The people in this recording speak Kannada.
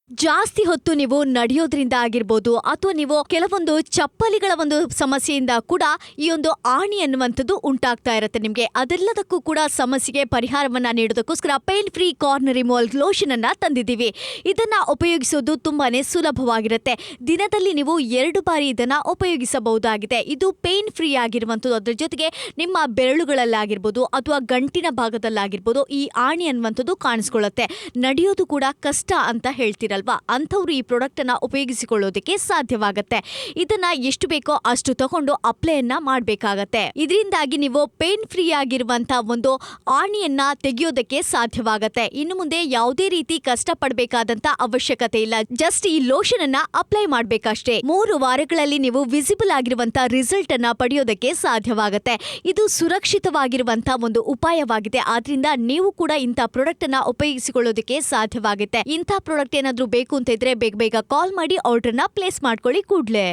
ಜಾಸ್ತಿ ಹೊತ್ತು ನೀವು ನಡೆಯೋದ್ರಿಂದ ಆಗಿರ್ಬೋದು ಅಥವಾ ನೀವು ಕೆಲವೊಂದು ಚಪ್ಪಲಿಗಳ ಒಂದು ಸಮಸ್ಯೆಯಿಂದ ಕೂಡ ಈ ಒಂದು ಆಣಿ ಅನ್ನುವಂಥದ್ದು ಉಂಟಾಗ್ತಾ ಇರುತ್ತೆ ನಿಮಗೆ. ಅದೆಲ್ಲದಕ್ಕೂ ಕೂಡ ಸಮಸ್ಯೆಗೆ ಪರಿಹಾರವನ್ನ ನೀಡೋದಕ್ಕೋಸ್ಕರ pain free corn removal lotion ಅನ್ನ ತಂದಿದ್ದೀವಿ. ಇದನ್ನ ಉಪಯೋಗಿಸೋದು ತುಂಬಾನೇ ಸುಲಭವಾಗಿರುತ್ತೆ. ದಿನದಲ್ಲಿ ನೀವು 2 ಬಾರಿ ಇದನ್ನ ಉಪಯೋಗಿಸಬಹುದಾಗಿದೆ. ಇದು ಪೇನ್ ಫ್ರೀ ಆಗಿರುವಂಥದ್ದು. ಅದ್ರ ಜೊತೆಗೆ ನಿಮ್ಮ ಬೆರಳುಗಳಲ್ಲಾಗಿರ್ಬೋದು ಅಥವಾ ಗಂಟಿನ ಭಾಗದಲ್ಲಾಗಿರ್ಬೋದು ಈ ಆಣಿ ಅನ್ನುವಂಥದ್ದು ಕಾಣಿಸ್ಕೊಳ್ಳುತ್ತೆ. ನಡೆಯೋದು ಕೂಡ ಕಷ್ಟ ಅಂತ ಹೇಳ್ತೀರಲ್ಲ, ಅಂಥವ್ರು ಈ ಪ್ರಾಡಕ್ಟ್ ಅನ್ನ ಉಪಯೋಗಿಸಿಕೊಳ್ಳೋದಕ್ಕೆ ಸಾಧ್ಯವಾಗುತ್ತೆ. ಇದನ್ನ ಎಷ್ಟು ಬೇಕೋ ಅಷ್ಟು ತಗೊಂಡು ಅಪ್ಲೈಯನ್ನ ಮಾಡಬೇಕಾಗತ್ತೆ. ಇದರಿಂದಾಗಿ ನೀವು ಪೇನ್ ಫ್ರೀ ಆಗಿರುವಂತಹ ಒಂದು ಆಣಿಯನ್ನ ತೆಗೆಯೋದಕ್ಕೆ ಸಾಧ್ಯವಾಗತ್ತೆ. ಇನ್ನು ಮುಂದೆ ಯಾವುದೇ ರೀತಿ ಕಷ್ಟ ಪಡಬೇಕಾದಂತ ಅವಶ್ಯಕತೆ ಇಲ್ಲ. ಜಸ್ಟ್ ಈ ಲೋಷನ್ ಅನ್ನ ಅಪ್ಲೈ ಮಾಡಬೇಕಷ್ಟೇ. 3 ವಾರಗಳಲ್ಲಿ ನೀವು ವಿಸಿಬಲ್ ಆಗಿರುವಂತಹ ರಿಸಲ್ಟ್ ಅನ್ನ ಪಡೆಯೋದಕ್ಕೆ ಸಾಧ್ಯವಾಗತ್ತೆ. ಇದು ಸುರಕ್ಷಿತವಾಗಿರುವಂತಹ ಒಂದು ಉಪಾಯವಾಗಿದೆ. ಆದ್ರಿಂದ ನೀವು ಕೂಡ ಇಂಥ ಪ್ರಾಡಕ್ಟ್ ಅನ್ನ ಉಪಯೋಗಿಸಿಕೊಳ್ಳೋದಕ್ಕೆ ಸಾಧ್ಯವಾಗುತ್ತೆ. ಇಂಥ ಪ್ರಾಡಕ್ಟ್ ಏನಾದ್ರೂ ಬೇಕು ಅಂತ ಇದ್ರೆ ಬೇಗ ಕಾಲ್ ಮಾಡಿ ಆರ್ಡರ್ನ ಪ್ಲೇಸ್ ಮಾಡ್ಕೊಳ್ಳಿ ಕೂಡ್ಲೇ.